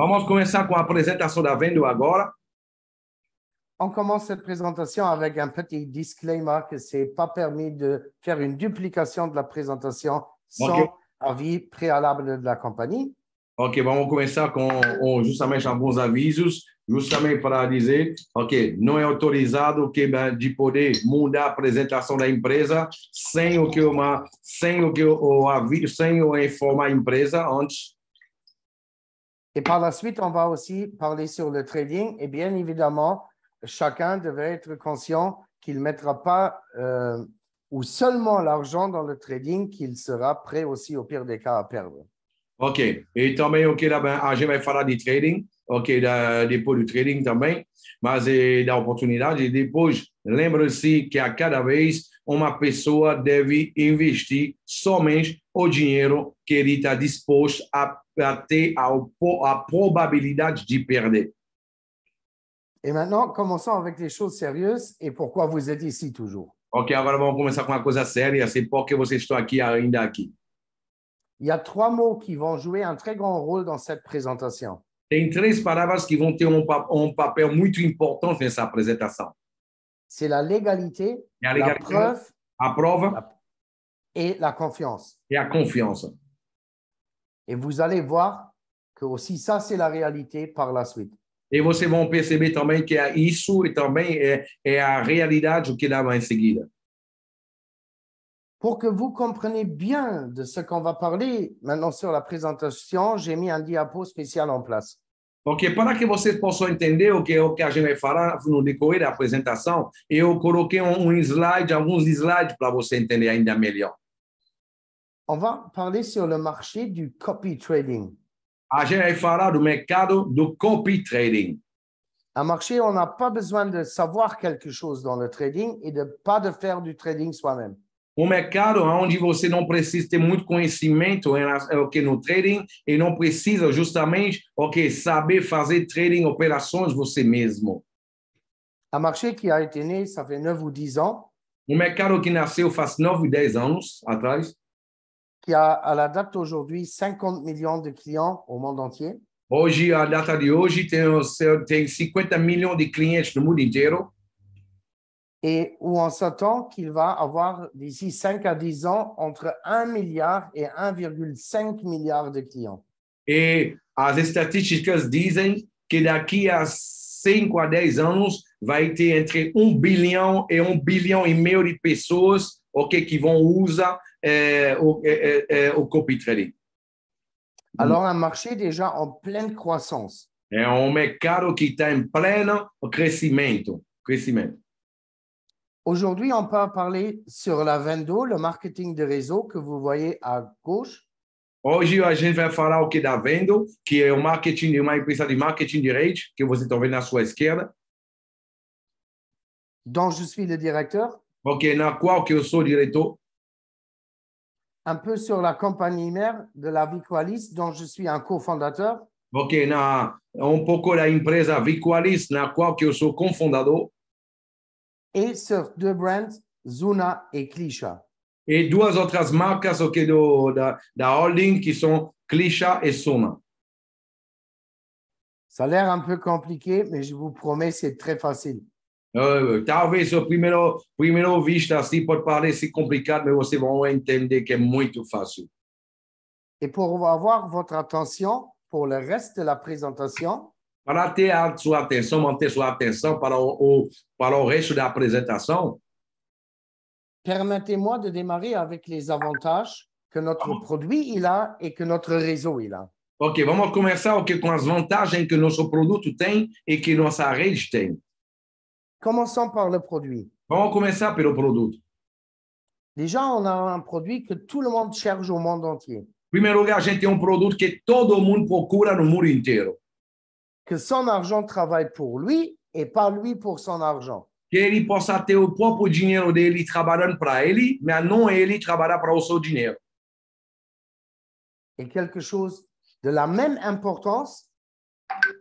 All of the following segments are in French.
Vamos começar com a apresentação da venda agora. On commence cette présentation avec un petit disclaimer que ce n'est pas permis de faire une duplication de la présentation sans Ok. avis préalable de la compagnie. Ok, vamos começar com justamente alguns avisos, justamente para dizer, ok, não é autorizado de poder mudar a apresentação da empresa sem informar a empresa antes. Et par la suite, on va aussi parler sur le trading. Et bien évidemment, chacun devrait être conscient qu'il ne mettra pas ou seulement l'argent dans le trading, qu'il sera prêt aussi au pire des cas à perdre. Ok, e também a gente vai falar de trading, ok, depois do trading também, mas da oportunidade. E depois, lembre-se que a cada vez uma pessoa deve investir somente o dinheiro que ele está disposto a ter a probabilidade de perder. Et maintenant, commençons avec les choses sérieuses et pourquoi vous êtes ici toujours. Ok, agora vamos começar com uma coisa séria, assim, por que vocês estão aqui ainda aqui? Il y a trois mots qui vont jouer un très grand rôle dans cette présentation. Tem três palavras que vão ter papel muito importante nessa apresentação. C'est la légalité, la preuve a prova et la confiance. E a confiança. Et vous allez voir que aussi ça, c'est la réalité par la suite. E vocês vão perceber também que isso e também é a realidade o que dá em seguida. Pour que vous compreniez bien de ce qu'on va parler maintenant sur la présentation, j'ai mis un diapo spécial en place. Porque para que vocês possam entender o que a gente vai falar no decorrer da apresentação, eu coloquei alguns slides para você entender ainda melhor. On va parler sur le marché du copy trading. A gente vai falar do mercado do copy trading. Un marché, on n'a pas besoin de savoir quelque chose dans le trading et pas de faire du trading soi-même. Um mercado onde você não precisa ter muito conhecimento no trading e não precisa justamente saber fazer trading operações você mesmo. Un marché qui a été né, ça fait 9 ou 10 ans. Um mercado que nasceu faz 9 ou 10 anos atrás. Qui a, à la date d'aujourd'hui, 50 millions de clients au monde entier. Hoje, a data de hoje, tem 50 milhões de clientes no mundo inteiro. Et où on s'attend qu'il va avoir d'ici 5 à 10 ans entre 1 milliard et 1,5 milliard de clients. E as estatísticas dizem que daqui a 5 a 10 anos vai ter entre 1 bilhão e 1 bilhão e meio de pessoas que vão usar o copy trading. Alors, un marché déjà en pleine croissance. É mercado que está em pleno crescimento. Aujourd'hui, on peut parler sur la vendo, le marketing de réseau que vous voyez à gauche. Hoje a gente vai falar da vendo, que é o marketing de uma empresa de marketing de rede, que você está vendo na sua esquerda. Dont je suis le directeur. Ok, na qual que eu sou diretor. Un peu sur la compagnie mère de la Viqualis, dont je suis un cofondateur. Ok, pouco da empresa Viqualis, na qual que eu sou cofundador. Et sur deux brands, Zuna et Klisha. E duas outras marcas da holding, que são Klisha e Zuna. Ça a l'air un peu compliqué, mais je vous promets, c'est très facile. Talvez o primeiro vista assim pode parecer complicado, mas vocês vão entender que é muito fácil. Et pour avoir votre attention pour le reste de la présentation, para ter a sua atenção, manter sua atenção para o resto da apresentação, permettez-moi de démarrer avec les avantages que notre produit il a et que notre réseau il a. Ok, vamos começar com as vantagens que nosso produto tem e que nossa rede tem. Commençons par le produit. Vamos começar pelo produto. Déjà, on a un produit que tout le monde cherche au monde entier. Em primeiro lugar, a gente tem produto que todo mundo procura no mundo inteiro. Que son argent travaille pour lui et pas lui pour son argent. Que ele possa ter o próprio dinheiro dele trabalhando para ele, mas não ele trabalhar para o seu dinheiro. Et quelque chose de la même importance.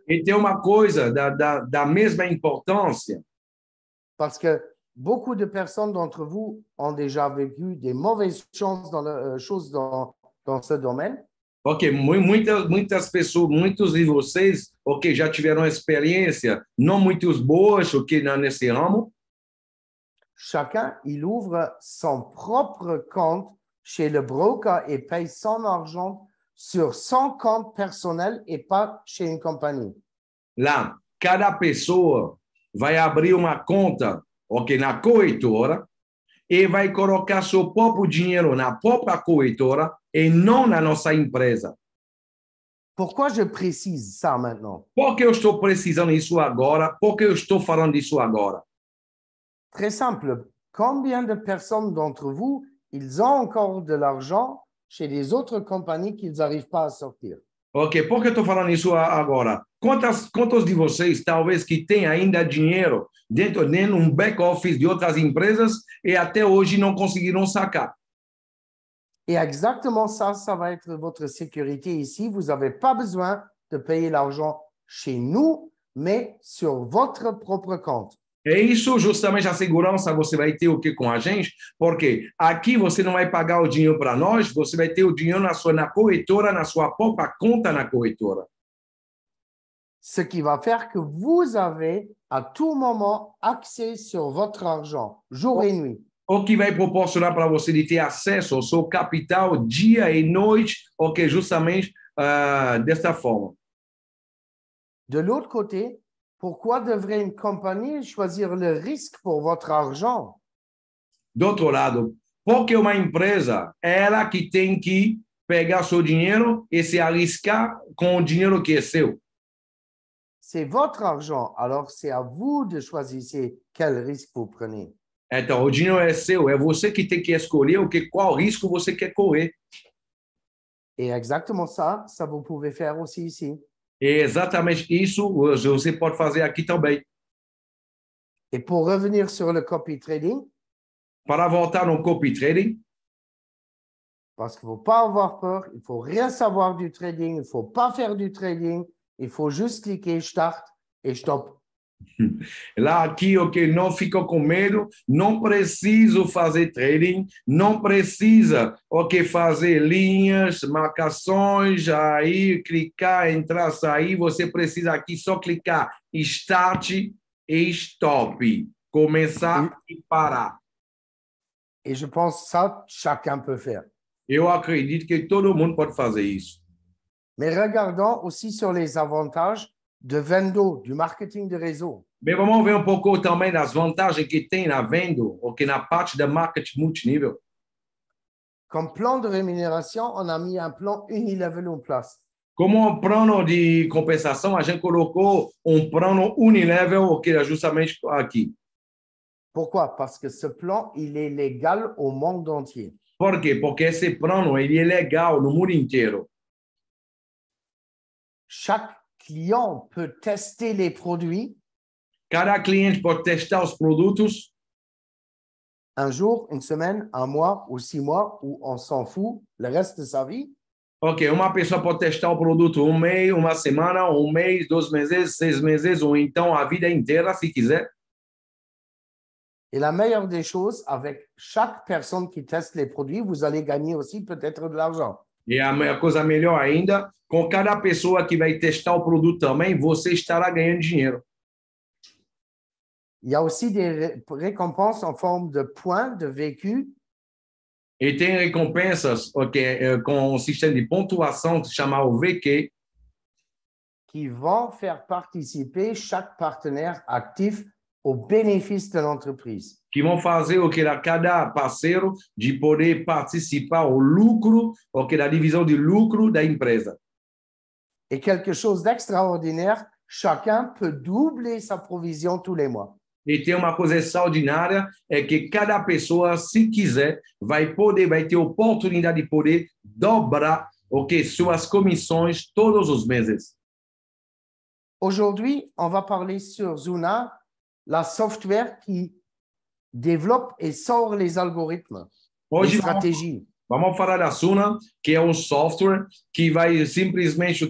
E tem uma coisa da mesma importância. Parce que beaucoup de personnes d'entre vous ont déjà vécu des mauvaises choses dans ce domaine. Ok, muitas pessoas, muitos de vocês, ok, já tiveram experiência não muito boas, ok, nesse ramo. Chacun, il ouvre son propre compte chez le broker et paye son argent sur son compte personnel et pas chez une compagnie. Lá, cada pessoa vai abrir uma conta, ok, na corretora e vai colocar seu próprio dinheiro na própria corretora e não na nossa empresa. Pourquoi je précise ça maintenant? Por que eu estou precisando disso agora? Por que eu estou falando disso agora? Très simple. Combien de personnes d'entre vous, ils ont encore de l'argent chez des autres compagnies qu'ils n'arrivent pas à sortir? Ok, por que eu estou falando isso agora? Quantos de vocês, talvez, que têm ainda dinheiro dentro de um back-office de outras empresas e até hoje não conseguiram sacar? Et exactement ça, ça va être votre sécurité ici. Vous n'avez pas besoin de payer l'argent chez nous, mais sur votre propre compte. É isso justamente a segurança você vai ter o que com a gente, porque aqui você não vai pagar o dinheiro para nós, você vai ter o dinheiro na corretora, na sua própria conta na corretora. Ce qui va faire que vous avez à tout moment accès sur votre argent, jour et nuit. O que vai proporcionar para você de ter acesso ao seu capital dia e noite, ok, justamente desta forma. De l'autre côté, pourquoi devrait une compagnie choisir le risque pour votre argent? Do outro lado, porque uma empresa, ela que tem que pegar seu dinheiro e se arriscar com o dinheiro que é seu. C'est votre argent, alors c'est à vous de choisir quel risque vous prenez. Então, o dinheiro é seu, é você que tem que escolher qual risco você quer correr. Et exactement ça, ça vous pouvez faire aussi ici. É exatamente isso você pode fazer aqui também. Et pour revenir sur le copy trading, Para voltar no copy trading, parce qu'il ne faut pas avoir peur, il ne faut rien savoir du trading, il ne faut pas faire du trading, il faut juste cliquer Start et Stop. lá aqui, ok, não fica com medo, não preciso fazer trading, não precisa, ok, fazer linhas, marcações, aí clicar, entrar, sair, você precisa aqui só clicar Start e Stop, começar e parar. Et je pense que ça, chacun peut faire. Eu acredito que todo mundo pode fazer isso. Mais regardons aussi sur les avantages de Vendo, du marketing de réseau. Bem, vamos ver um pouco também das vantagens que tem na venda, ok, na parte da marketing multinível. Comme plan de rémunération, on a mis un plan unilevel en place. Como um plano de compensação, a gente colocou um plano unilevel, ok, justamente aqui. Pourquoi? Parce que ce plan, il est légal au monde entier. Por quê? Porque esse plano ele é legal no mundo inteiro. Chaque client peut tester les produits Cada cliente pode testar os produtos un jour, une semaine, un mois ou 6 mois, ou on s'en fout le reste de sa vie. Ok, uma pessoa pode testar o produto um mês, uma semana, um mês, 2 meses, 6 meses, ou então a vida inteira, se quiser. Et la meilleure des choses, avec chaque personne qui teste les produits, vous allez gagner aussi peut-être de l'argent. E a coisa melhor ainda, com cada pessoa que vai testar o produto também, você estará ganhando dinheiro. Il y a aussi des récompenses en forme de points de vécu E tem recompensas, ok, com um sistema de pontuação chamado VQ, qui vont faire participer chaque partenaire actif au bénéfice de l'entreprise. que vão fazer o que cada parceiro de poder participar ao lucro, o que da divisão de lucro da empresa. Et quelque chose d'extraordinaire, chacun peut doubler sa provision tous les mois. E tem uma coisa extraordinária, é que cada pessoa, se quiser, vai ter oportunidade de poder dobrar suas comissões todos os meses. Aujourd'hui, on va parler sur Zuna, la software qui développe et sort les algorithmes, les stratégies. Vamos falar da Suna, que é um software que vai simplesmente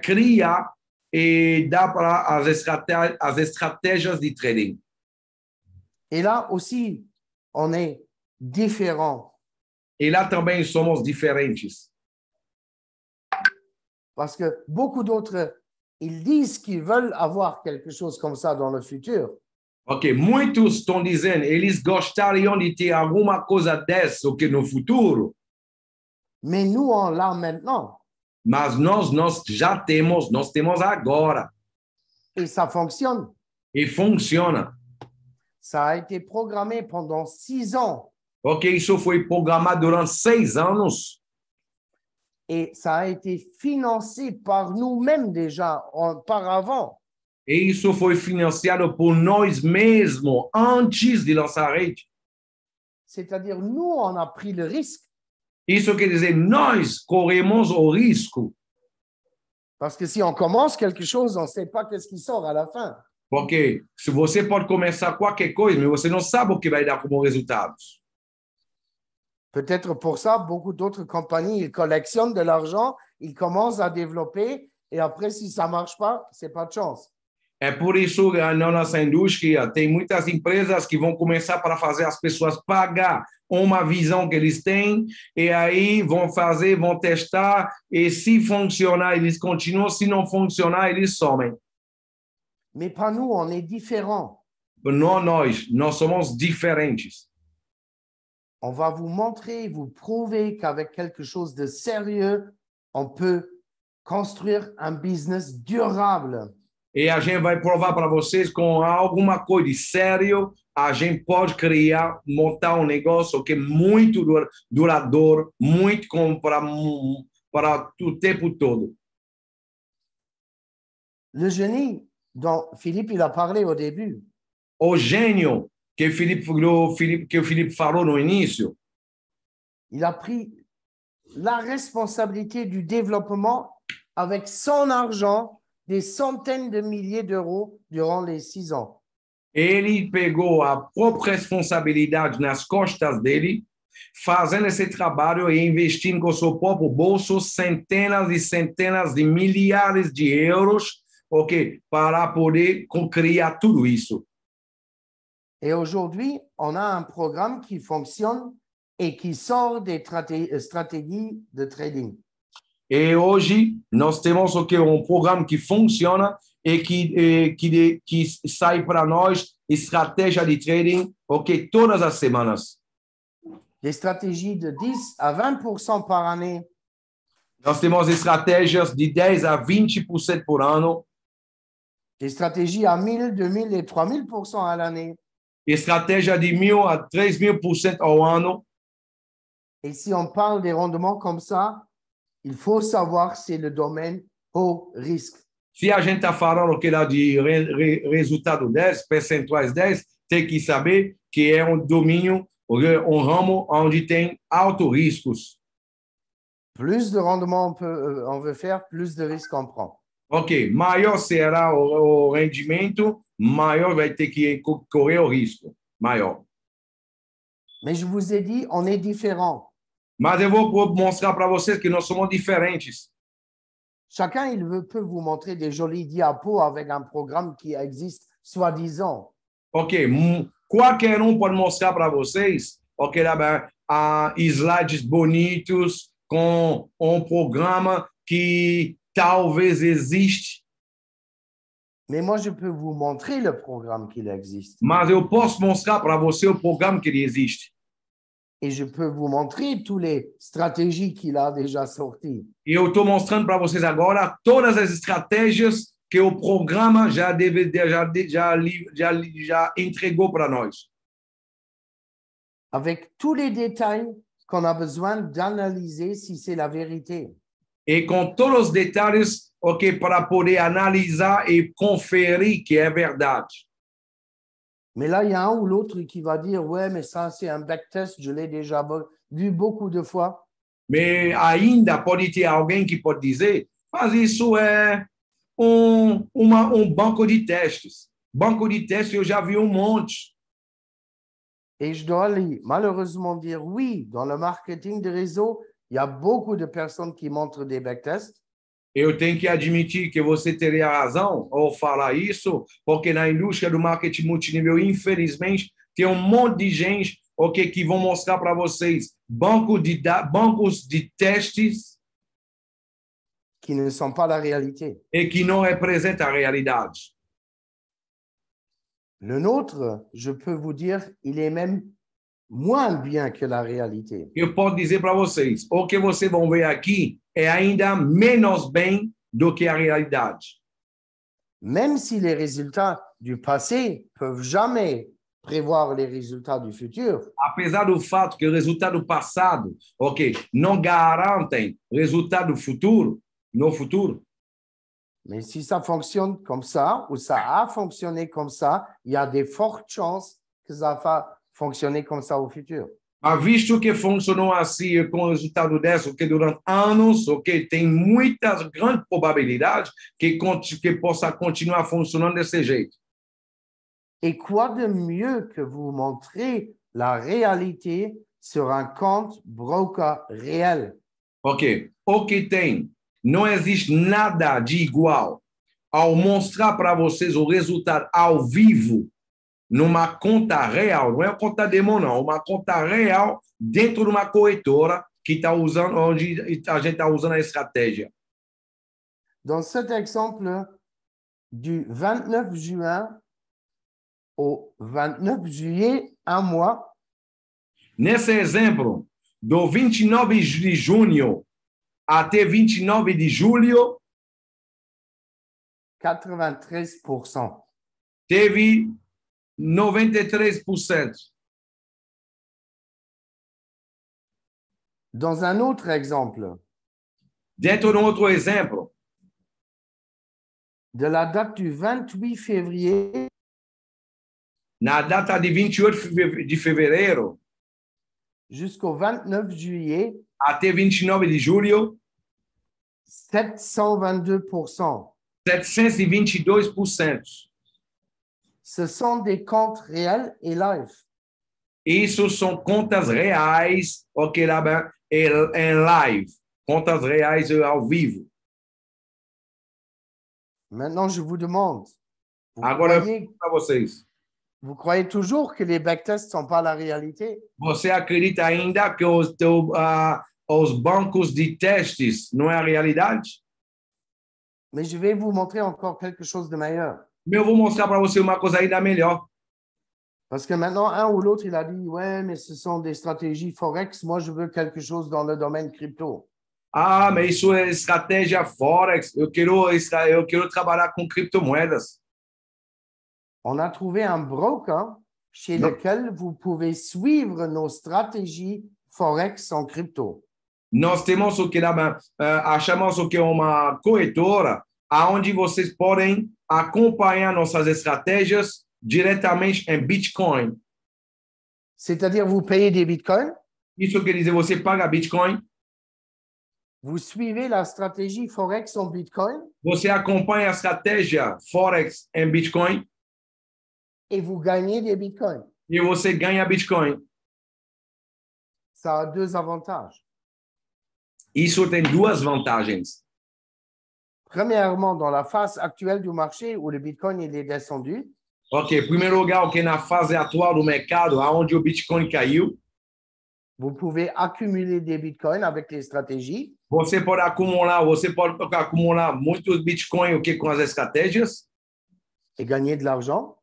criar e dar para as estratégias de trading. Et là aussi, on est différents. E lá também somos diferentes. Parce que beaucoup d'autres, ils disent qu'ils veulent avoir quelque chose comme ça dans le futur. Ok, muitos estão dizendo, eles gostariam de ter alguma coisa dessa, ok, no futuro, Mais nous, on l'a maintenant. mas nós já temos, nós temos agora. Et ça fonctionne. E funciona. Ça a été programmé pendant 6 ans. Ok, isso foi programado durante 6 anos. Et ça a été financé par nous-mêmes déjà auparavant. E isso foi financiado por nós mesmos antes de lançar a rede. C'est-à-dire, nous, on a pris le risque. Isso quer dizer, nós corremos o risco. Parce que si on commence quelque chose, on ne sait pas qu'est-ce qui sort à la fin. Porque se você pode começar qualquer coisa, mas você não sabe o que vai dar como resultados. Peut-être pour ça, beaucoup d'autres compagnies, ils collectionnent de l'argent, ils commencent à développer, et après, si ça ne marche pas, ce n'est pas de chance. É por isso que na nossa indústria tem muitas empresas que vão começar para fazer as pessoas pagar uma visão que eles têm, e aí vão fazer, vão testar, e se funcionar, eles continuam, se não funcionar, eles somem. Mais pas nous, on est différents. Não nós somos diferentes. On va vous montrer, vous prouver qu'avec quelque chose de sérieux, on peut construire un business durable. E a gente vai provar para vocês com alguma coisa de sério, a gente pode criar, montar um negócio que é muito duradouro, muito para o tempo todo. Le génie dont Philippe il a parlé au début, O gênio que o Felipe falou no início, il a pris la responsabilité du développement avec son argent, des centaines de milliers d'euros durant les 6 ans. ele pegou a própria responsabilidade nas costas dele, fazendo esse trabalho e investindo com o seu próprio bolso centenas e centenas de milhares de euros, ok, para poder criar tudo isso. Et aujourd'hui, on a un programme qui fonctionne et qui sort des stratégies de trading. E hoje nós temos um programa que funciona e que sai para nós estratégia de trading, ok, todas as semanas. Des stratégies de 10 à 20% par année. Nós temos estratégias de 10 a 20% por ano. Des stratégies à 1000, 2000 et 3000% à l'année. Estratégia de 1.000 a 3.000% ao ano. Et si on parle des rendements comme ça, il faut savoir que c'est le domaine haut risque. Se a gente está falando que lá de resultado 10, percentuais 10, tem que saber que é um domínio, um ramo onde tem altos riscos. Plus de rendement on veut faire, plus de risques on prend. Ok, maior será o rendimento, maior vai ter que correr o risco, maior. Mais je vous ai dit, on est différents. Mas eu vou mostrar para vocês que nós somos diferentes. Chacun, peut vous montrer des jolis diapos avec un programme qui existe, soi-disant. Ok, qualquer pode mostrar para vocês, ok, slides bonitos com um programa que talvez existe. Mais moi, je peux vous montrer le programme qu'il existe. Mas eu posso mostrar para você o programa que ele existe. Et je peux vous montrer toutes les stratégies qu'il a déjà sorties. E eu estou mostrando para vocês agora todas as estratégias que o programa já entregou para nós. Avec tous les détails qu'on a besoin d'analyser si c'est la vérité. E com todos os detalhes, ok, para poder analisar e conferir que é verdade. Mais là, il y a un ou l'autre qui va dire, ouais, mais ça, c'est un backtest, je l'ai déjà vu beaucoup de fois. Mas ainda pode ter alguém que pode dizer, mas isso é banco de testes. Banco de testes eu já vi monte. Et je dois malheureusement dire, oui, dans le marketing de réseau, il y a beaucoup de personnes qui montrent des backtests. Eu tenho que admitir que você teria razão ao falar isso, porque na indústria do marketing multinível, infelizmente, tem monte de gente, ok, que vão mostrar para vocês bancos de testes qui ne sont pas la réalité. e que não representam a realidade. Le nôtre, je peux vous dire, il est même moins bien que la réalité. Eu posso dizer para vocês, o que vocês vão ver aqui é ainda menos bem do que a realidade. Même si les résultats du passé peuvent jamais prévoir les résultats du futur, Apesar do fato que o resultado passado, não garantem resultado futuro, no futuro, mais si ça fonctionne comme ça, ou ça a fonctionné comme ça, il y a de fortes chances que ça va fonctionner comme ça au futur. mas visto que funcionou assim com o resultado dessa, durante anos, tem muitas grandes probabilidades que possa continuar funcionando desse jeito. Et quoi de mieux que vous montrer la réalité sur un compte broker réel? Ok, o que tem, não existe nada de igual ao mostrar para vocês o resultado ao vivo numa conta real, não é uma conta demo, não, uma conta real dentro de uma corretora que está usando, onde a gente está usando a estratégia. Dans cet exemple du 29 juin au 29 juillet, un mois, Nesse exemplo, do 29 de junho até 29 de julho, 93%. teve 93%. Dans un autre exemple, Dentro de um outro exemplo, de la date du 28 février na data de 28 de fevereiro jusqu'au 29 juillet, até 29 de julho, 722%. 722%. Ce sont des comptes réels et live. Isso são contas reais, lá bem, em live. Contas reais ao vivo. Maintenant, je vous demande, Agora, para vocês, vous croyez toujours que les backtests ne sont pas la réalité? você acredita ainda que os bancos de testes não é a realidade? Mais je vais vous montrer encore quelque chose de meilleur. Eu vou mostrar para você uma coisa ainda melhor. Parce que maintenant, un ou l'autre, il a dit, ouais, mais ce sont des stratégies Forex. Moi, je veux quelque chose dans le domaine crypto. Ah, mas isso é estratégia Forex. Eu quero trabalhar com criptomoedas. On a trouvé un broker chez lequel vous pouvez suivre nos stratégies Forex en crypto. Nós temos achamos uma corretora aonde vocês podem acompanhar nossas estratégias diretamente em Bitcoin. C'est-à-dire, vous payez des bitcoins, Isso quer dizer, você paga Bitcoin, vous suivez la stratégie Forex en bitcoin você acompanha a estratégia Forex em Bitcoin et vous gagnez des bitcoins. e você ganha Bitcoin. Ça a deux avantages. Isso tem duas vantagens. Premièrement, dans la phase actuelle du marché où le bitcoin il est descendu, Primeiro lugar, na fase atual do mercado, aonde o Bitcoin caiu, vous pouvez accumuler des bitcoins avec les stratégies. você pode acumular muitos Bitcoin com as estratégias Et gagner de l'argent.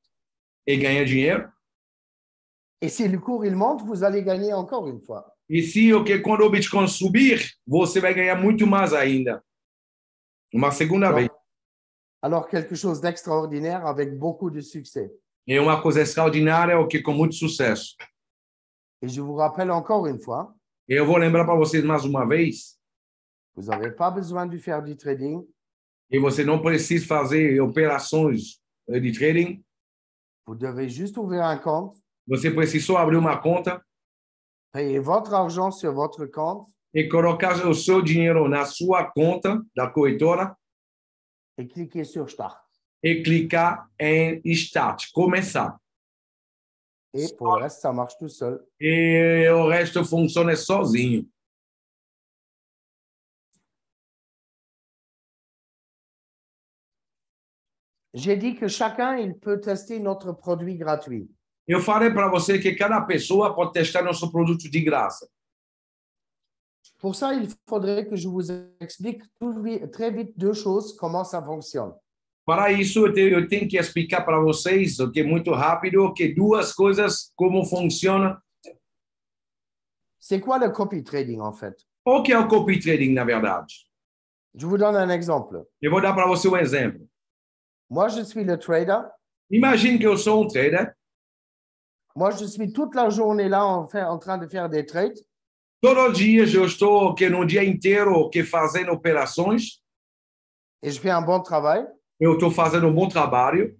e ganhar dinheiro. Et si le cours il monte, vous allez gagner encore une fois. E se quando o Bitcoin subir, você vai ganhar muito mais ainda. Uma segunda vez. Alors, quelque chose d'extraordinaire avec beaucoup de succès. É uma coisa extraordinária, com muito sucesso. Et je vous rappelle encore une fois, Eu vou lembrar para vocês mais uma vez, vous n'avez pas besoin de faire du trading. e você não precisa fazer operações de trading. Vous devez juste ouvrir un compte, Você precisa só abrir uma conta payer votre argent sur votre compte e colocar o seu dinheiro na sua conta da corretora et cliquer sur Start. e clicar em Start, começar. Et pour le reste, ça marche tout seul. E o resto funciona sozinho. J'ai dit que chacun, il peut tester notre produit gratuit. Eu falei para você que cada pessoa pode testar nosso produto de graça. Pour ça, il faudrait que je vous explique très vite deux choses, comment ça fonctionne. Para isso, eu tenho que explicar para vocês, ok, muito rápido, que duas coisas, como funciona. C'est quoi le copy trading en fait? O que é o copy trading, na verdade? Je vous donne un exemple. Eu vou dar para você um exemplo. Moi, je suis le trader. Imagine que eu sou um trader. Moi, je suis toute la journée là en train de faire des trades. Todos os dias eu estou okay, no dia inteiro okay, fazendo operações. Et je fais un bon travail. Eu estou fazendo um bom trabalho.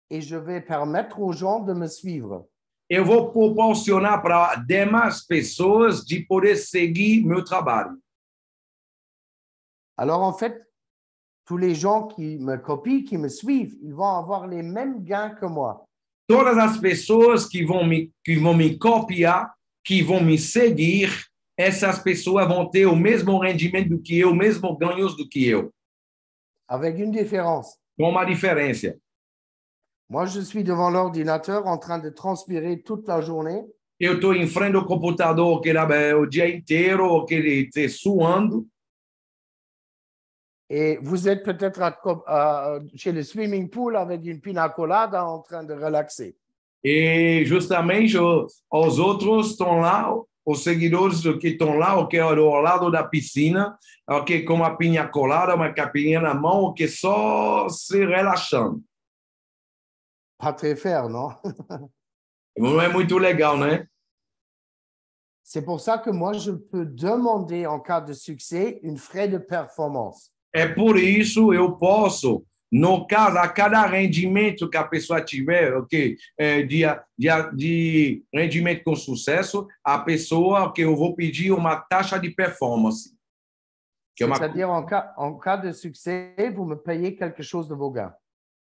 Et je vais permettre aux gens de me suivre. Eu vou proporcionar para demais pessoas de poder seguir meu trabalho. Alors, en fait, tous les gens qui me copient, qui me suivent, ils vont avoir les mêmes gains que moi. Todas as pessoas que vão me copiar, que vão me seguir, essas pessoas vão ter o mesmo rendimento do que eu, o mesmo ganhos do que eu. Avec une différence. Com uma diferença. Moi, je suis devant l'ordinateur en train de transpirer toute la journée. Eu estou em frente ao computador o dia inteiro, suando. Et vous êtes peut-être chez le swimming pool avec une pina colada en train de relaxer. E justamente os outros estão lá, os seguidores que estão lá, que é ao lado da piscina, que com uma pinha colada, uma capinha na mão, que só se relaxando. Pas très fair, non? Não é muito legal, né? C'est pour ça que moi, je peux demander en cas de succès une frais de performance. É por isso eu posso, no caso, a cada rendimento que a pessoa tiver, ok, de rendimento com sucesso, a pessoa que eu vou pedir uma taxa de performance. C'est-à-dire, en cas de succès, vous me payez quelque chose de vos gains.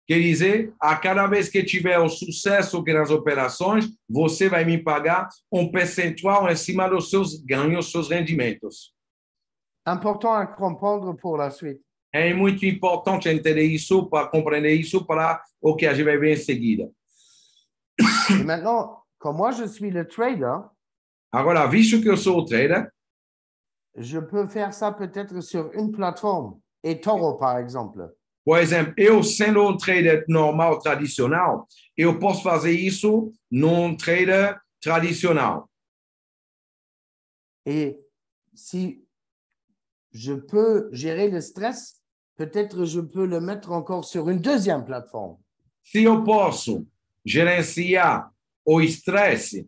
Quer dizer, a cada vez que tiver o sucesso nas operações, você vai me pagar um percentual em cima dos seus ganhos, seus rendimentos. Important à comprendre pour la suite. É muito importante entender isso, para compreender isso, para o que a gente vai ver em seguida. Et maintenant, comme moi, je suis le trader, agora, visto que eu sou o trader, je peux faire ça peut-être sur une plateforme, eToro par exemple. Por exemplo, eu sendo um trader normal, tradicional, eu posso fazer isso num trader tradicional. Et si je peux gérer le stress, peut-être je peux le mettre encore sur une deuxième plateforme. Se eu posso gerenciar o estresse,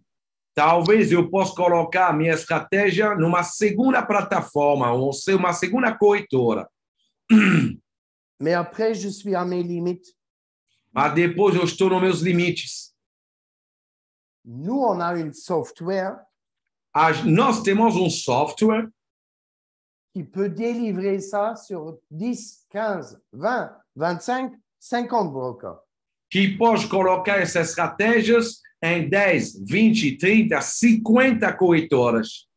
talvez eu possa colocar a minha estratégia numa segunda plataforma, ou seja, uma segunda corretora. Mais après, je suis à mes limites. Mas depois eu estou nos meus limites. Nous, on a une software Nós temos um software qui peut délivrer ça sur 10, 15, 20, 25, 50 brokers. que pode colocar essas estratégias em 10, 20, 30, 50 corretoras.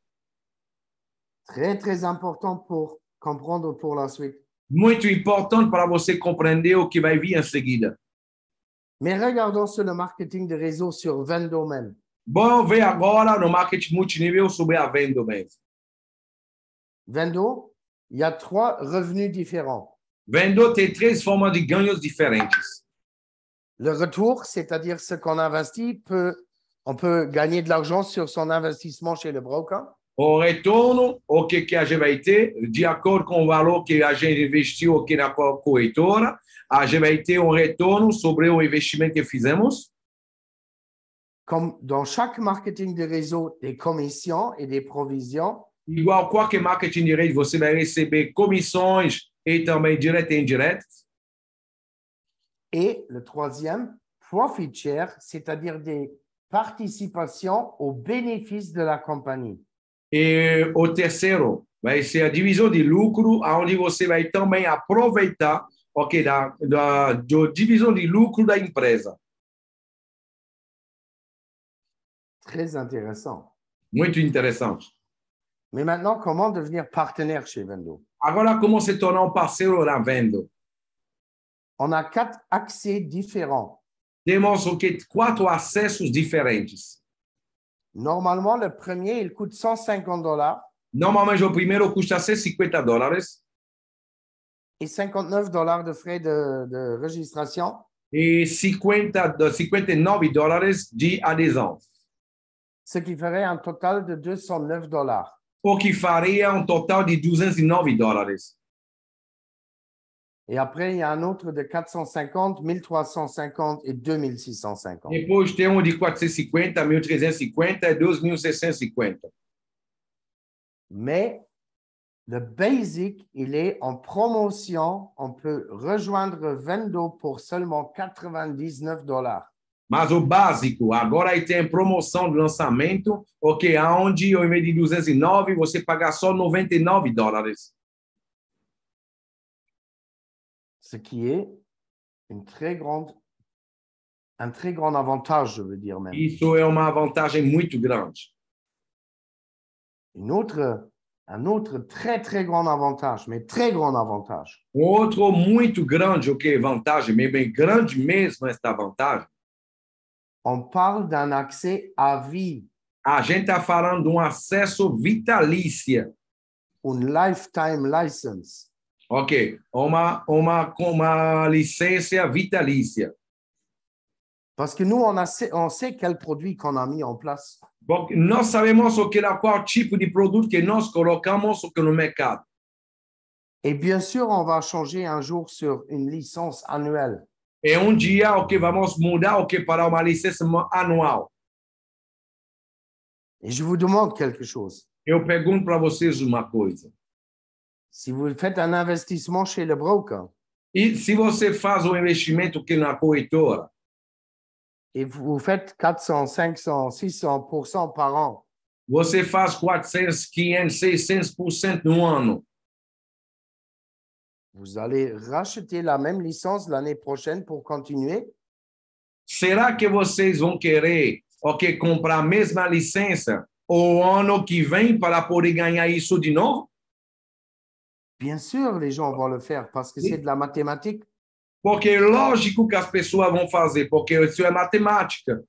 Très, très important pour comprendre pour la suite. Muito importante para você compreender o que vai vir em seguida. Mais regardons sur le marketing de réseau sur 20 domaines. Vamos ver agora no marketing multinível sobre a venda mesmo. Vendo, il y a 3 revenus différents. Vendo tem 3 formas de ganhos diferentes. Le retour, c'est-à-dire ce qu'on investit, on peut gagner de l'argent sur son investissement chez le broker. O retorno, o que a gente vai ter, de acordo com o valor que a gente investiu aqui na corretora, a gente vai ter retorno sobre o investimento que fizemos. Comme dans chaque marketing de réseau, des commissions et des provisions. Igual qualquer marketing direto, você vai receber comissões e também direto e indireto. Et le troisième, profit share, c'est-à-dire des participations aux bénéfices de la compagnie. E o terceiro vai ser a divisão de lucro, onde você vai também aproveitar da divisão de lucro da empresa. Très intéressant. Muito interessante. Mais maintenant, comment devenir partenaire chez Vendo? Agora, como se tornar parceiro na Vendo? On a 4 accès différents. Temos 4 acessos diferentes. Normalement, le premier, il coûte $150. Normalmente o primeiro custa $150 et $59 de frais de registration. e 59 de adesão, Ce qui ferait un total de $209. o que faria um total de $209. Et après, il y a un autre de 450, 1350 et 2650. Depois tem um de 450, 1350 e 2650. Mais le basic, il est en promotion. On peut rejoindre Vendo pour seulement $99. Mas o básico, agora aí tem promoção de lançamento, ok, aonde ao invés de 209, você paga só $99. Ce qui est un très grand avantage, je veux dire même. Isso é uma vantagem muito grande. Un autre très, très grand avantage, mais très grand avantage. Outro muito grande, ok, vantagem, bem grande mesmo esta vantagem. On parle d'un accès à vie, A gente está falando de um acesso vitalício, lifetime license. ok, uma licença vitalícia. Parce que nous, on sait quel produit qu'on a mis en place. Porque nós sabemos qual tipo de produto que nós colocamos no mercado. Et bien sûr, on va changer un jour sur une licence annuelle. É dia, ok, vamos mudar, ok, para uma licença anual. Et je vous demande quelque chose. Eu pergunto para vocês uma coisa. Si vous faites un investissement chez le broker E se você faz um investimento aqui na corretora et vous faites 400, 500, 600% par an, você faz 400, 500, 600% no ano, vous allez racheter la même licence l'année prochaine pour continuer? será que vocês vão querer, ok, comprar a mesma licença o ano que vem para poder ganhar isso de novo? Bien sûr, les gens vont le faire parce que c'est de la mathématique. Porque é lógico que as pessoas vão fazer, porque isso é matemática.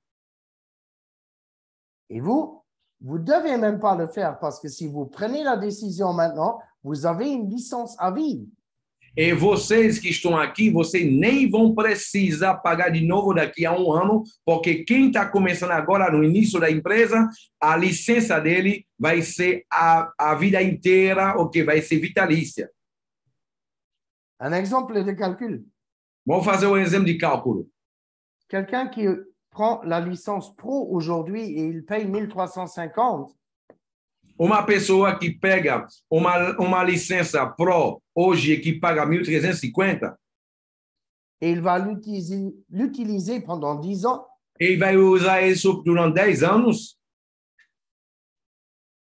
Et vous ne devez même pas le faire parce que si vous prenez la décision maintenant, vous avez une licence à vie. E vocês que estão aqui, vocês nem vão precisar pagar de novo daqui a um ano, porque quem está começando agora no início da empresa, a licença dele vai ser a vida inteira, ok, vai ser vitalícia. Un exemple de calcul. Vamos fazer um exemplo de cálculo. Quelqu'un qui prend la licence pro aujourd'hui et il paye 1350, Uma pessoa que pega uma licença Pro hoje que paga 1.350, et il va l'utiliser pendant 10 ans, ele vai usar isso durante 10 anos,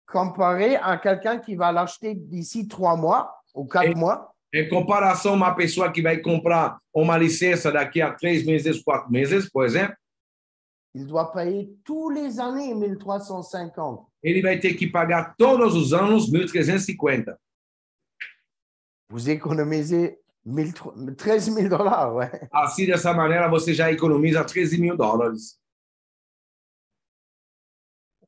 comparé à quelqu'un qui va l'acheter d'ici 3 mois ou 4 mois. em comparação a uma pessoa que vai comprar uma licença daqui a 3 meses, 4 meses, por exemplo, Il doit payer tous les années 1350. ele vai ter que pagar todos os anos 1.350. Vous économisez $13 000, ouais. Assim, dessa maneira, você já economiza $13.000.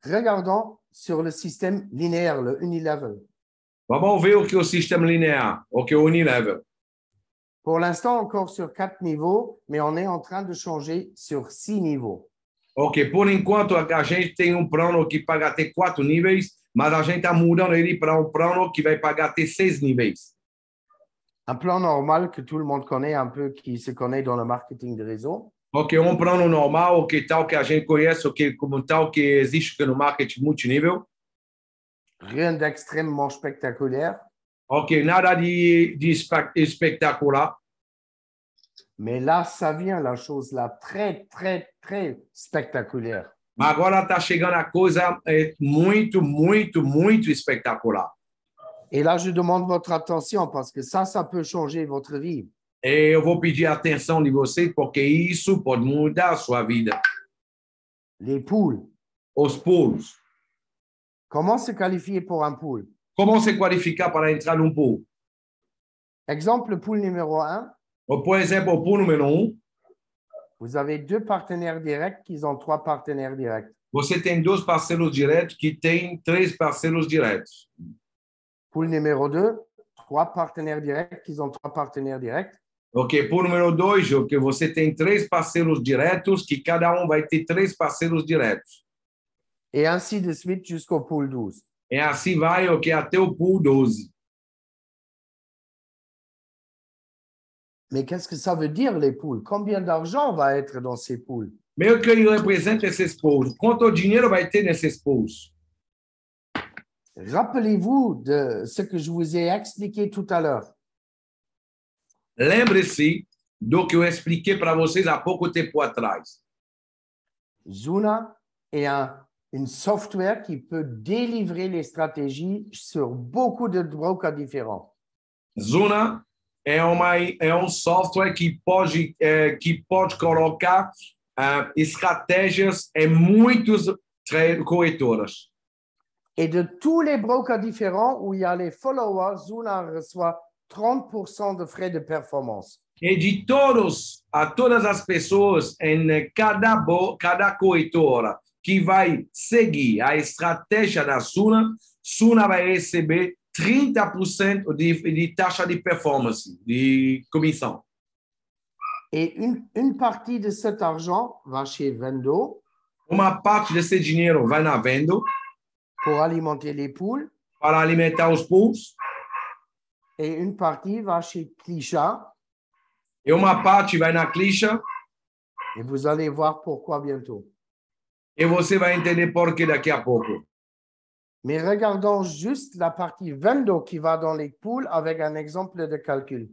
Regardons sur le système linéaire, le unilevel. Vamos ver o que é o sistema linear, o que é o Unilevel. Pour l'instant, encore sur 4 niveaux, mais on est en train de changer sur 6 niveaux. Ok, por enquanto a gente tem um plano que paga até 4 níveis, mas a gente está mudando ele para um plano que vai pagar até 6 níveis. Un plan normal que tout le monde connaît un peu, qui se connaît dans le marketing de réseau. Ok, um plano normal, ok, tal que a gente conhece, ok, como tal que existe no marketing multinível. Rien d'extrêmement spectaculaire. Ok, nada de espetacular. Mais là, ça vient, la chose là, très, très, très spectaculaire. Agora está chegando a coisa muito, muito, muito espetacular. Et là, je demande votre attention parce que ça peut changer votre vie. E eu vou pedir a atenção de vocês, porque isso pode mudar a sua vida. Les pools. Os pools. Comment se qualifier pour un pool? Como se qualificar para entrar num pool? Exemple, le pool numéro 1. Por exemplo, o pool número 1. Vous avez 2 partenaires directs qui ont 3 partenaires directs. você tem dois parceiros diretos que têm três parceiros diretos. Poule numéro 2, 3 partenaires directs qui ont 3 partenaires directs. Ok, por número 2, ok, você tem três parceiros diretos que cada um vai ter três parceiros diretos. Et ainsi de suite jusqu'au pool 12. E assim vai, ok, até o pool 12. Mais qu'est-ce que ça veut dire, les pools? Combien d'argent va être dans ces pools? Mais o que ele representa esses pools? Quanto dinheiro vai ter nesses pools? Rappelez-vous de ce que je vous ai expliqué tout à l'heure. Lembre-se do que eu expliquei para vocês há pouco tempo atrás. Zuna est une software qui peut délivrer les stratégies sur beaucoup de brokers différents. Zuna é um software que pode colocar estratégias em muitas corretoras. Et de tous les brokers différents où il y a les followers, Zuna reçoit 30% de frais de performance. E de todas as pessoas em cada corretora que vai seguir a estratégia da Zuna, Zuna vai receber 30% de taxa de performance, de comissão. Et une partie de cet argent va chez Vendo Uma parte desse dinheiro vai na Vendo pour alimenter les pools para alimentar os pools, et une partie va chez Klisha. e uma parte vai na Clisha, Et vous allez voir pourquoi bientôt. e você vai entender por que daqui a pouco. Mais regardons juste la partie Vendo qui va dans les pools avec un exemple de calcul.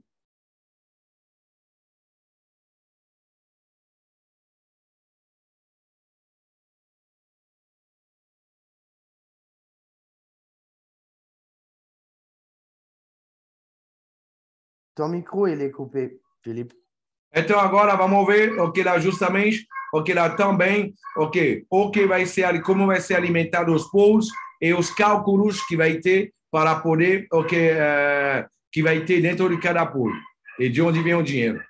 Ton micro, il est coupé, Philippe. Então agora vamos ver o que lá justamente, o que lá também, o que vai ser, como vai ser alimentado os pools e os cálculos que vai ter para poder, que vai ter dentro de cada pool e de onde vem o dinheiro.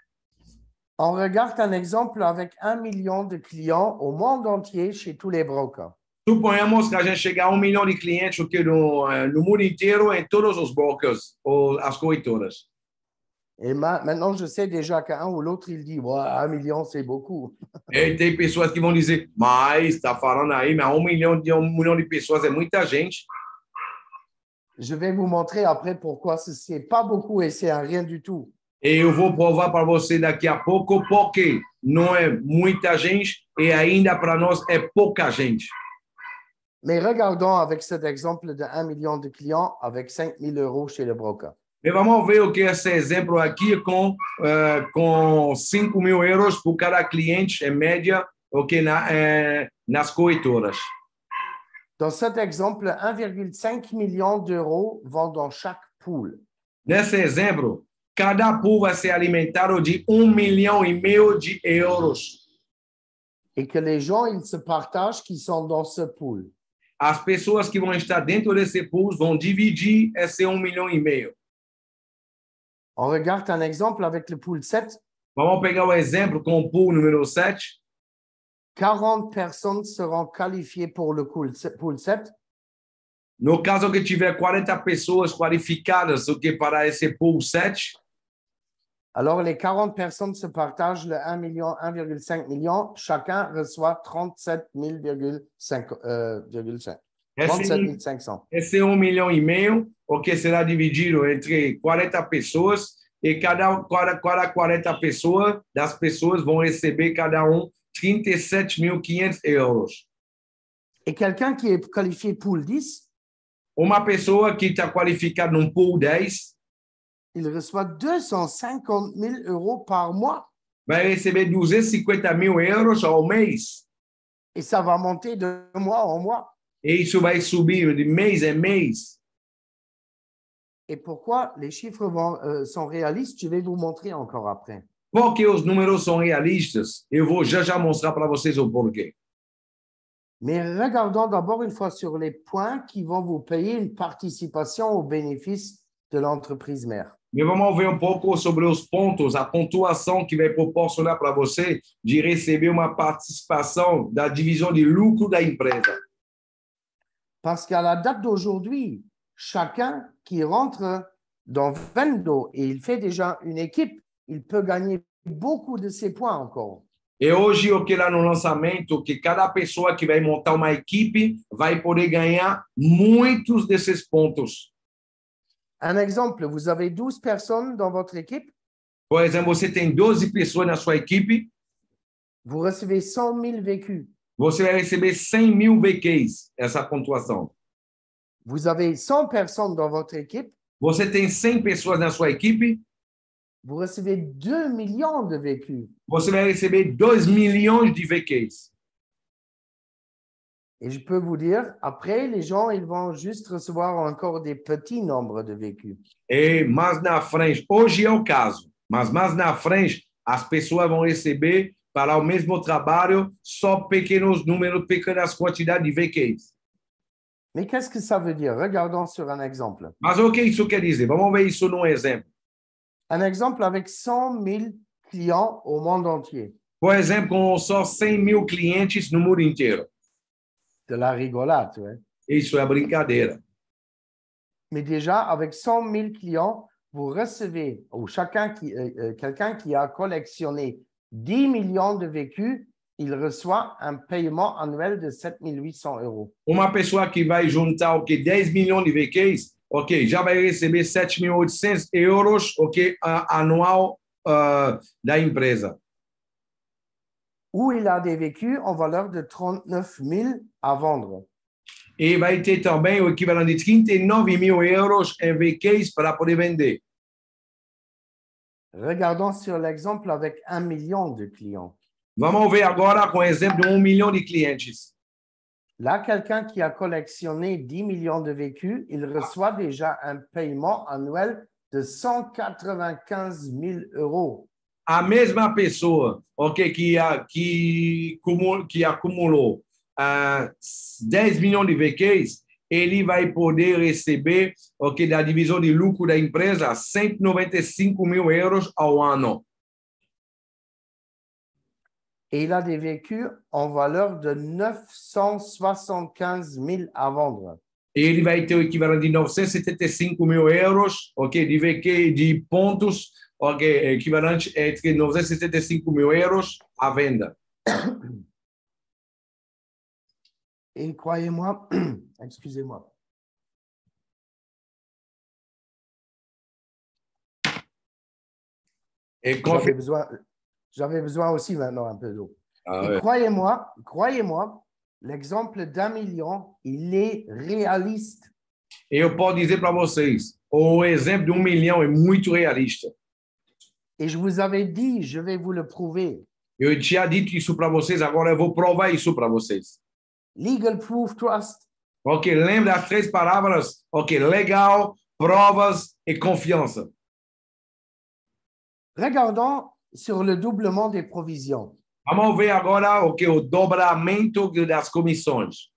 On regarde un exemple avec 1 million de clients au monde entier chez tous les brokers. Suponhamos que a gente chegar a 1 milhão de clientes no mundo inteiro, em todos os brokers, ou as corretoras. Et maintenant, je sais déjà qu'un ou l'autre, il dit, ouais, 1 million, c'est beaucoup. E tem pessoas que vão dizer, mas está falando aí, mas 1 milhão de pessoas é muita gente. Je vais vous montrer après pourquoi ce n'est pas beaucoup et c'est rien du tout. E eu vou provar para você daqui a pouco porque não é muita gente e ainda para nós é pouca gente. Mais regardons avec cet exemple de 1 million de clients avec 5 000 euros chez le broker. E vamos ver o que é esse exemplo aqui com 5 mil euros por cada cliente, em média, nas corretoras. Dans cet exemple, 1,5 million d'euros vont dans chaque pool. Nesse exemplo, cada pool vai ser alimentado de 1,5 milhão de euros. Et que les gens, ils se partagent qui sont dans ce pool. As pessoas que vão estar dentro desse pool vão dividir esse 1,5 milhão. On regarde un exemple avec le pool 7. Vamos pegar o exemplo com o pool número 7. 40 personnes seront qualifiées pour le pool 7. No caso que tiver 40 pessoas qualificadas para esse pool 7, alors les 40 personnes se partagent le 1,5 million. Chacun reçoit 37 500. Esse 1,5 milhão, o que será dividido entre 40 pessoas, e cada 40 pessoas, das pessoas vão receber cada um 37.500 euros. Et quelqu'un qui est qualifié pool 10, uma pessoa que está qualificada num pool 10, il reçoit 250 000 euros par mois. Vai receber 250 mil euros ao mês. Et ça va monter de mois en mois. E isso vai subir de mês em mês. Et pourquoi les chiffres sont réalistes, je vais vous montrer encore après. Porque os números são realistas, eu vou já mostrar para vocês o porquê. Mais regardons d'abord une fois sur les points qui vont vous payer une participation aux bénéfices de l'entreprise mère. Mas vamos ver um pouco sobre os pontos, a pontuação que vai proporcionar para você de receber uma participação da divisão de lucro da empresa. Parce qu'à la date d'aujourd'hui, chacun qui rentre dans Vendo et il fait déjà une équipe, il peut gagner beaucoup de ses points encore. E hoje, o que lá no lançamento, que cada pessoa que vai montar uma equipe vai poder ganhar muitos desses pontos. Un exemple, vous avez 12 personnes dans votre équipe, Por exemplo, você tem 12 pessoas na sua equipe, vous recevez 100 000 vécus. você vai receber 100.000 VQs, essa pontuação. Vous avez 100 personnes dans votre équipe, Você tem 100 pessoas na sua equipe, vous recevez 2 millions de vécus. você vai receber 2 milhões de VQs. Et je peux vous dire, après, les gens, ils vont juste recevoir encore des petits nombres de vécus. E mais na frente, hoje é o caso, mas mais na frente, as pessoas vão receber para o mesmo trabalho só pequenos números, pequenas quantidades de VQs. Mais qu'est-ce que ça veut dire? Regardons sur un exemple. Mas o que isso quer dizer? Vamos ver isso num exemplo. Un exemple avec 100 000 clients au monde entier. Por exemplo, com só 100.000 clientes no mundo inteiro. De la rigolade, ouais. Isso é brincadeira. Mais déjà, avec 100 000 clients, vous recevez, ou quelqu'un qui a collectionné 10 millions de vécus, il reçoit un paiement annuel de 7 800 €. Uma pessoa que vai juntar o que 10 milhões de VQs, ok, já vai receber 7.800 euros, ok, anual da empresa. Ou il a des vécus en valeur de 39 000 à vendre. E vai ter também o equivalente de 39.000 euros em VQs para poder vender. Regardons sur l'exemple avec 1 million de clients. Vamos ver agora com o exemplo de 1 milhão de clientes. Là, quelqu'un qui a collectionné 10 millions de vécus, il reçoit déjà un paiement annuel de 195 000 €. A mesma pessoa, ok, que acumulou 10 milhões de VQs, ele vai poder receber, ok, da divisão de lucro da empresa, 195.000 euros ao ano. Et il a des vécus en valeur de 975 000 à vendre. Ele vai ter o equivalente de 975.000 euros, ok, de VQ, de pontos, ok, equivalente entre 975.000 euros à venda. Et croyez-moi, excusez-moi, Et j'avais besoin aussi maintenant un peu d'eau. Ah, Et ouais. croyez-moi, l'exemple d'1 million, il est réaliste. Eu posso dizer para vocês, o exemplo de 1 milhão é muito realista. Et je vous avais dit, je vais vous le prouver. Eu tinha dito isso para vocês, agora eu vou provar isso para vocês. Legal proof trust. Ok, lembra as 3 palavras? Ok, legal, provas e confiança. Regardons sur le doublement des provisions. Vamos ver agora o dobramento das comissões.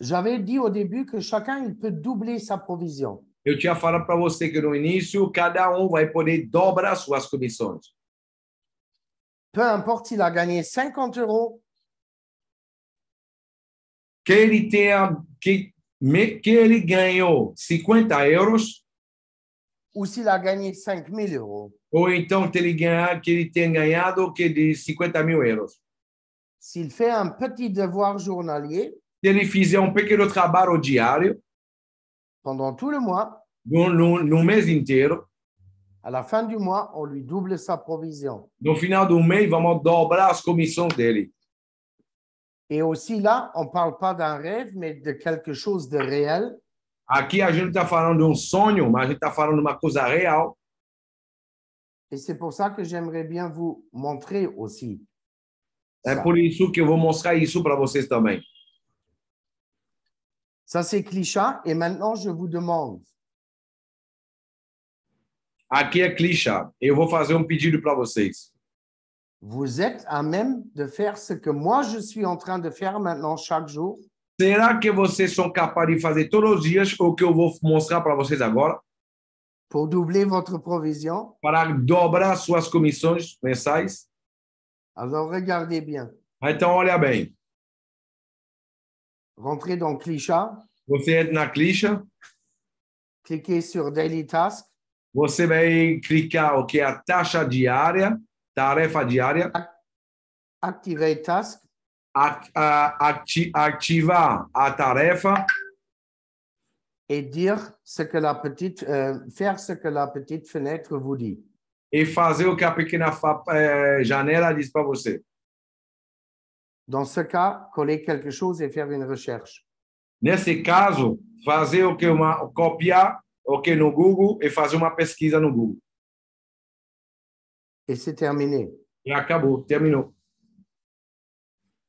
J'avais dit au début que chacun il peut doubler sa provision. Eu tinha falado para você que no início cada vai poder dobrar suas comissões. Peu importe s'il a gagné 50 €, Que ele ganhou 50 euros, ou s'il a gagné 5 000 €. ou então que ele tenha ganhado de 50.000 euros. S'il fait un petit devoir journalier Se ele fizer um pequeno trabalho diário, pendant tout le mois, no mês inteiro, à la fin du mois, on lui double sa provision. no final do mês, vamos dobrar as comissões dele. Et aussi là, on ne parle pas d'un rêve, mais de quelque chose de réel. Aqui a gente está falando de um sonho, mas a gente está falando de uma coisa real. Et c'est pour ça que j'aimerais bien vous montrer aussi. É ça. por isso que eu vou mostrar isso para vocês também. Ça, c'est cliché. Et maintenant, je vous demande, Aqui é clichê. Eu vou fazer um pedido para vocês. vous êtes à même de faire ce que moi, je suis en train de faire maintenant chaque jour? Será que vocês são capazes de fazer todos os dias o que eu vou mostrar para vocês agora? pour doubler votre provision. para dobrar suas comissões mensais. Alors, regardez bien. Então, olha bem, Rentrez dans Clichat, você entra na Clisha, cliquez sur Daily Task, você vai clicar o que é a taxa diária, tarefa diária, activez Task, ativar a tarefa et dire ce que la petite, faire ce que la petite fenêtre vous dit. e fazer o que a pequena janela diz para você. Dans ce cas, coller quelque chose et faire une recherche. Nesse caso, fazer o que copiar o que no Google e fazer uma pesquisa no Google. Et c'est terminé. E acabou, terminou.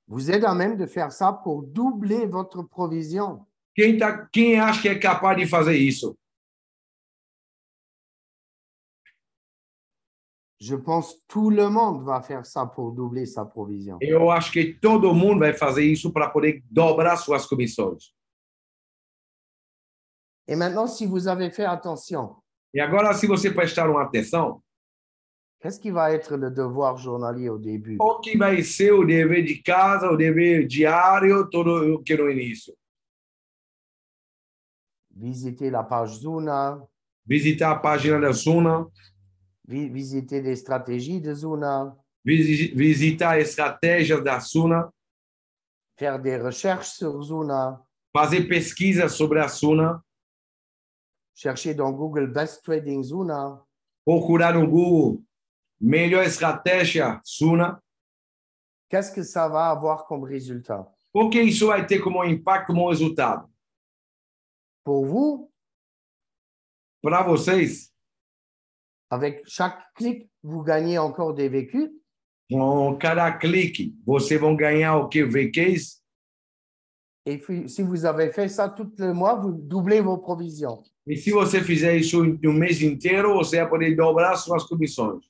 Vous êtes à même de faire ça pour doubler votre provision. Quem acha que é capaz de fazer isso? Je pense tout le monde va faire ça pour doubler sa provision. Eu acho que todo mundo vai fazer isso para poder dobrar suas comissões. Et maintenant, si vous avez fait attention, E agora, se você prestar uma atenção, qu'est-ce qui va être le devoir journalier au début? o que vai ser o dever de casa, o dever diário, todo o que no início? Visiter la page Zuna, Visitar a página da Suna, visiter les stratégies de Zuna, visitar a estratégia da Suna, faire des recherches sur Zuna, fazer pesquisa sobre a Suna, chercher dans Google Best Trading Zuna, procurar no Google melhor estratégia Suna. qu'est-ce que ça va avoir comme résultat? O que isso vai ter como impacto, como resultado? Pour vous, Para vocês, avec chaque clic, vous gagnez encore des vécus. com cada clique, vocês vão ganhar o que? VQs. Et puis, si vous avez fait ça tout le mois, vous doublez vos provisions. E se você fizer isso um mês inteiro, você vai poder dobrar suas comissões.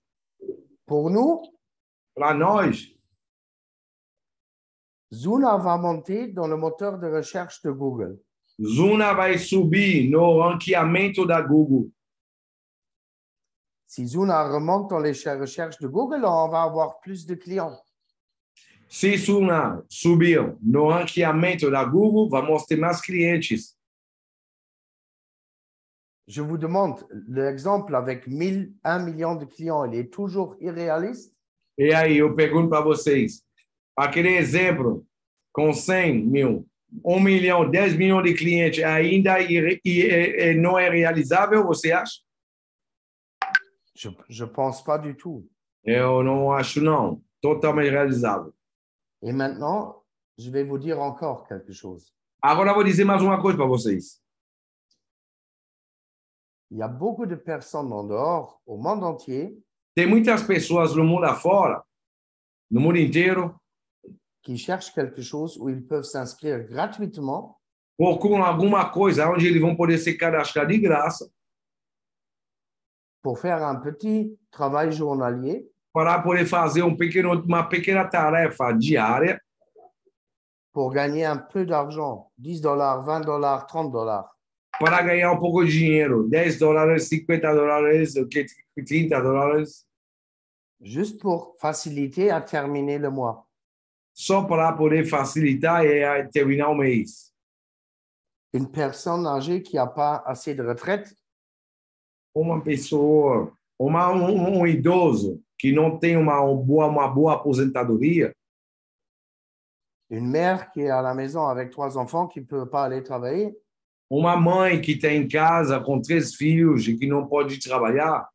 Pour nous, Para nós, Zuna va monter dans le moteur de recherche de Google. Zuna vai subir no ranqueamento da Google. Si Zuna remonte dans les recherches de Google, on va avoir plus de clients. Se Zuna subir no ranqueamento da Google, vamos ter mais clientes. Je vous demande, l'exemple avec 1 million de clients, il est toujours irréaliste? E aí, eu pergunto para vocês, aquele exemplo com 100 mil, 1 milhão, 10 milhões de clientes, ainda não é realizável, você acha? Je pense pas du tout. Eu não acho, não. Totalmente realizável. Et maintenant, je vais vous dire encore quelque chose. Agora eu vou dizer mais uma coisa para vocês. Il y a beaucoup de personnes en dehors, au monde entier, Tem muitas pessoas no mundo afora, no mundo inteiro, qui cherchent quelque chose où ils peuvent s'inscrire gratuitement procuram alguma coisa onde eles vão poder se cadastrar de graça pour faire un petit travail journalier para poder fazer uma pequena tarefa diária pour gagner un peu d'argent, 10 dollars, 20 dollars, 30 dollars. para ganhar um pouco de dinheiro, 10 dólares, 50 dólares, 30 dólares, Juste pour faciliter à terminer le mois. só para poder facilitar e terminar o mês. Une personne âgée qui n'a pas assez de retraite, Uma pessoa, um idoso que não tem uma boa aposentadoria, une mère qui est à la maison avec 3 enfants qui ne peut pas aller travailler, uma mãe que está em casa com 3 filhos e que não pode trabalhar,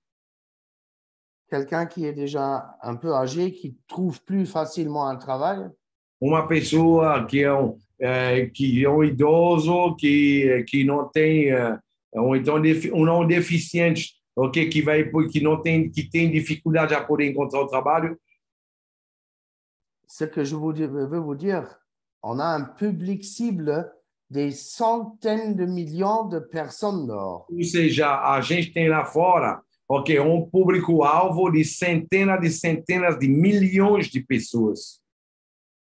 quelqu'un qui est déjà un peu âgé, qui ne trouve plus facilement un travail, uma pessoa que é um idoso que não tem ou então um não deficiente, ok, que tem dificuldade a poder encontrar o trabalho. ce que je veux vous dire, on a un public cible des centaines de millions de personnes dehors. Ou seja, a gente tem lá fora, ok, um público-alvo de centenas de milhões de pessoas.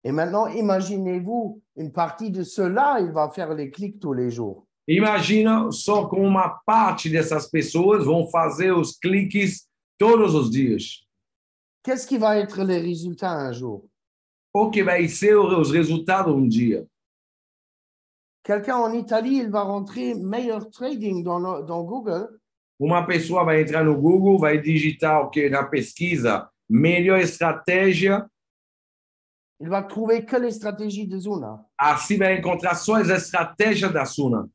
Et maintenant, imaginez-vous, une partie de ceux-là, il va faire les clics tous les jours. Imagina só com uma parte dessas pessoas vão fazer os cliques todos os dias. Qu'est-ce qui va être les résultats un jour? O que vai ser os resultados um dia? Quelqu'un en Italie, il va rentrer meilleur trading dans Google. Uma pessoa vai entrar no Google, vai digitar o que na pesquisa, melhor estratégia, Il va trouver que les stratégies de Zuna. assim vai encontrar só as estratégias da Suna.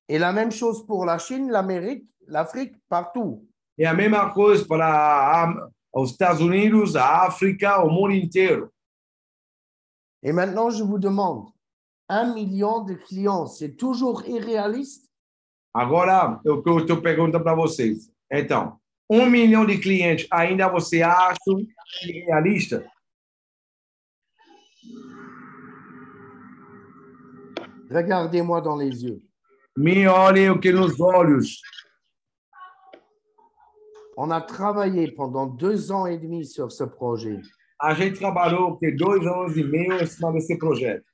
Et la même chose pour la Chine, l'Amérique, l'Afrique, partout. É a mesma coisa para os Estados Unidos, a África, o mundo inteiro. Et maintenant, je vous demande, 1 million de clients, c'est toujours irréaliste? Agora, o que eu estou perguntando para vocês. Então, 1 milhão de clientes ainda você acha irrealista? Regardez-moi dans les yeux. Me olhem o que nos olhos. On a travaillé pendant 2 ans et demi sur ce projet. A gente trabalhou por 2 anos e meio em cima desse projeto.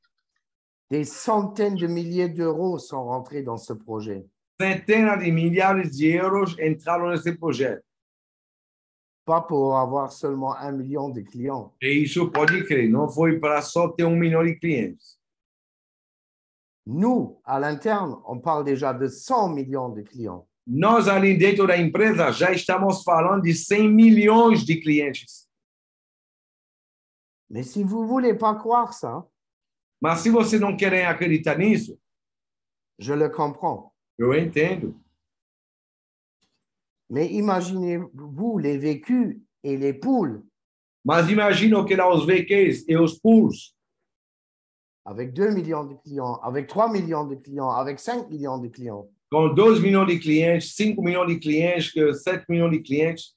Des centaines de milliers d'euros sont rentrés dans ce projet. Centenas de milhares de euros entraram nesse projeto. Pas pour avoir seulement 1 million de clients. E isso pode crer, não foi para só ter 1 milhão de clientes. Nous, à l'interne, on parle déjà de 100 millions de clients. Nós, ali dentro da empresa, já estamos falando de 100 milhões de clientes. Mais si vous ne voulez pas croire ça, Mas se você não quer acreditar nisso, je le comprends. eu entendo. Mais imaginez-vous les vécus et les poules Mas imagina o que dá os VQs e os pools. avec 2 millions de clients, avec 3 millions de clients, avec 5 millions de clients. Com 2 milhões de clientes, 5 milhões de clientes, 7 milhões de clientes.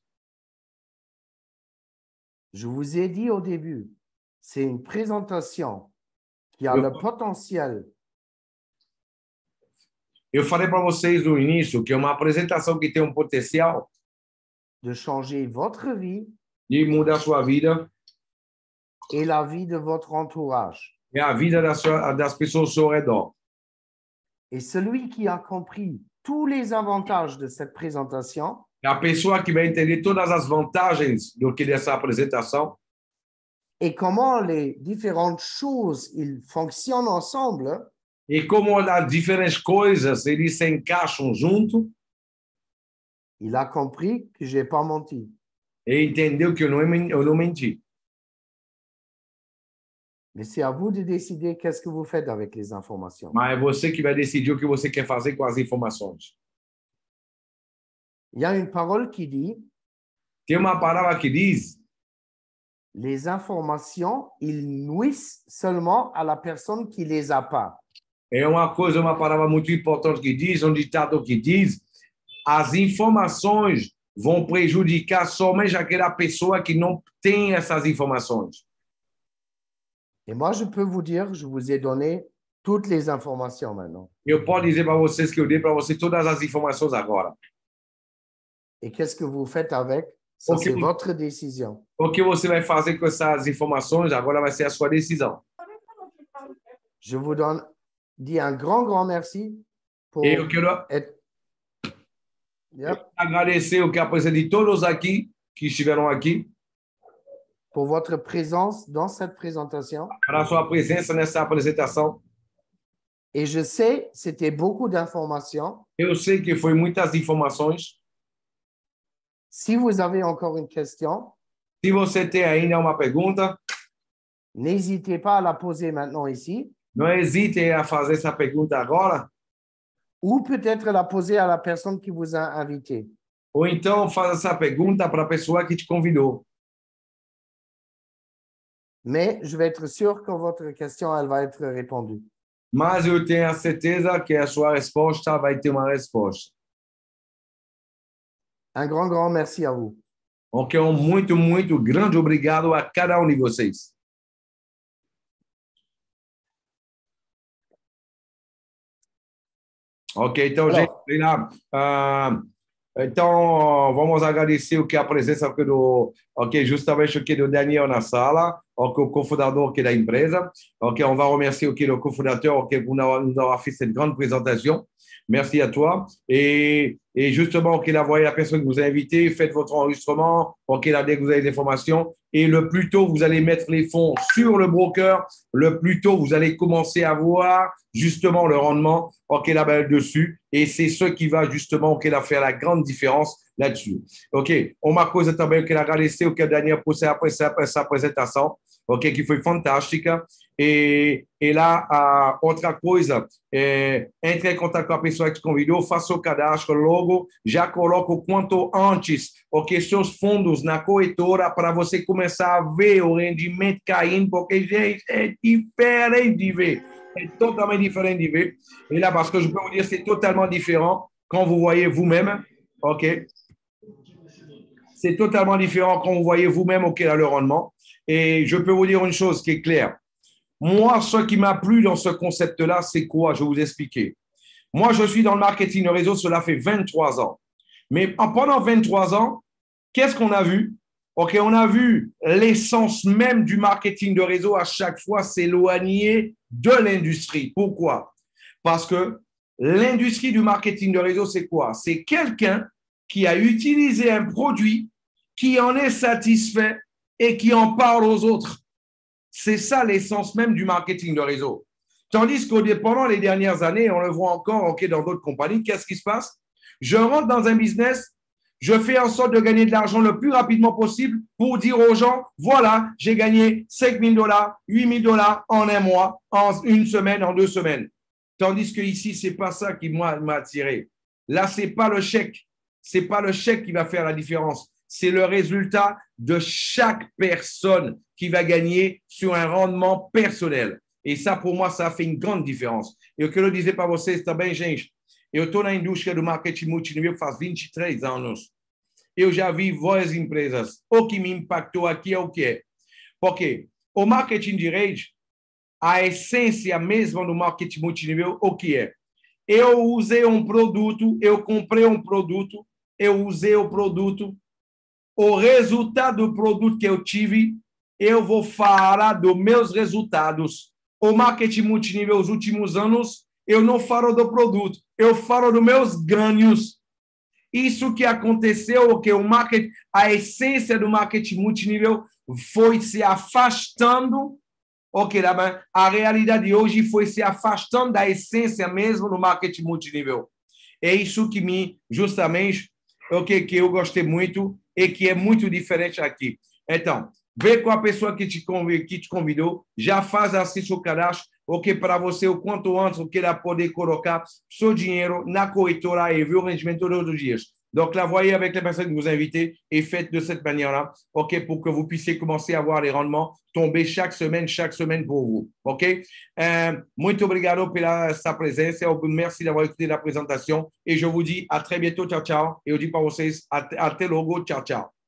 Je vous ai dit au début, c'est une présentation qui a le potentiel Eu falei para vocês no início que é uma apresentação que tem um potencial de changer votre vie de mudar a sua vida et la vie de votre entourage. e a vida das pessoas ao seu redor. Et celui qui a compris tous les avantages de cette présentation É a pessoa que vai entender todas as vantagens do que dessa apresentação et comment les différentes choses ils fonctionnent ensemble, e como as diferentes coisas eles se encaixam junto il a compris que je n'ai pas menti. e entendeu que eu não menti. Mais c'est à vous de décider qu'est-ce que vous faites avec les informations. Mas é você que vai decidir o que você quer fazer com as informações. Il y a une parole qui dit, Tem uma palavra que diz: les informations, ils nuisent seulement à la personne qui les a pas. é uma coisa, uma palavra muito importante que diz, um ditado que diz: as informações vão prejudicar somente aquela pessoa que não tem essas informações. Et moi, je peux vous dire, je vous ai donné toutes les informations maintenant. Eu posso dizer para vocês que eu dei para vocês todas as informações agora. Et qu'est-ce que vous faites avec? Ça, Ok. c'est votre décision. O que você vai fazer com essas informações agora vai ser a sua decisão. Je vous dis un grand merci pour Eu quero être... Yep. agradecer o que a presença de todos aqui que estiveram aqui, Pour votre présence dans cette présentation. para a sua presença nessa apresentação. Et je sais, c'était beaucoup d'informations. Eu sei que foi muitas informações. Si vous avez encore une question, Se você tem ainda uma pergunta, n'hésitez pas à la poser maintenant ici, não hesite a fazer essa pergunta agora, ou peut-être la poser à la personne qui vous a invité. ou então faz essa pergunta para a pessoa que te convidou. Mais je vais être sûr que votre question, elle va être répondue. Mas eu tenho a certeza que a sua resposta vai ter uma resposta. Un grand merci à vous. Ok, muito grande obrigado a cada um de vocês. Ok, então, Alors, gente, então vamos agradecer o que a presença aqui justamente aqui do Daniel na sala. ok, o cofundador ok, da empresa. Ok, on va remercier ok, le cofondateur ok, pour nous avoir fait cette grande présentation. Merci à toi. Et justement, ok, là, voyez la personne que vous avez invitée, faites votre enregistrement. Ok, là, dès que vous avez des informations. Et le plus tôt vous allez mettre les fonds sur le broker, le plus tôt vous allez commencer à voir justement le rendement ok, là, dessus. Et c'est ce qui va justement ok, là, faire la grande différence là-dessus. Ok, uma coisa também eu quero agradecer o que a Daniel pôs essa apresentação, ok, que foi fantástica. E lá, a outra coisa, entre em contato com a pessoa que te convidou, faça o cadastro logo, já coloca o quanto antes, ok, seus fundos na corretora para você começar a ver o rendimento caindo, porque, gente, é diferente de ver. É totalement différent de ver. Et là, parce que je peux vous dire, c'est totalement différent quand vous voyez vous-même, ok, c'est totalement différent quand vous voyez vous-même ok, là, le rendement. Et je peux vous dire une chose qui est claire. Moi, ce qui m'a plu dans ce concept-là, c'est quoi? Je vais vous expliquer. Moi, je suis dans le marketing de réseau, cela fait 23 ans. Mais pendant 23 ans, qu'est-ce qu'on a vu? Ok, on a vu l'essence même du marketing de réseau à chaque fois s'éloigner de l'industrie. Pourquoi? Parce que l'industrie du marketing de réseau, c'est quoi? C'est quelqu'un qui a utilisé un produit, qui en est satisfait et qui en parle aux autres. C'est ça l'essence même du marketing de réseau. Tandis que pendant les dernières années, on le voit encore okay, dans d'autres compagnies, qu'est-ce qui se passe? Je rentre dans un business, je fais en sorte de gagner de l'argent le plus rapidement possible pour dire aux gens, voilà, j'ai gagné 5 000 $, 8 000 $ en un mois, en une semaine, en 2 semaines. Tandis que ici, c'est pas ça qui m'a attiré. Là, c'est pas le chèque. C'est pas le chèque qui va faire la différence. C'est le résultat de chaque personne qui va gagner sur un rendement personnel. Et ça, pour moi, ça a fait une grande différença. E o que eu dizer para vocês também, gente, eu estou na indústria do marketing multinível faz 23 anos. Eu já vi várias empresas. O que me impactou aqui é o que é. Porque o marketing de rede, a essência mesma do marketing multinível, o que é? Eu usei um produto, eu comprei um produto, eu usei o produto, o resultado do produto que eu tive, eu vou falar dos meus resultados. O marketing multinível, os últimos anos, eu não falo do produto, eu falo dos meus ganhos. Isso que aconteceu, que o marketing, a essência do marketing multinível foi se afastando, ok, a realidade de hoje foi se afastando da essência mesmo do marketing multinível. É isso que me, justamente, okay, que eu gostei muito e que é muito diferente aqui. Então, vê com a pessoa que te convidou, já faz assim seu cadastro, ok, para você o quanto antes, ok, ela poder colocar seu dinheiro na corretora et ver o rendimento todos os dias. Donc là, voyez avec les personnes que vous invitez et faites de cette manière-là, ok, pour que vous puissiez commencer à voir les rendements tomber chaque semaine pour vous, ok? Muito obrigado pela sua presença, merci d'avoir écouté la présentation et je vous dis à très bientôt, ciao, ciao. Et je dis para vocês, até logo, ciao, ciao.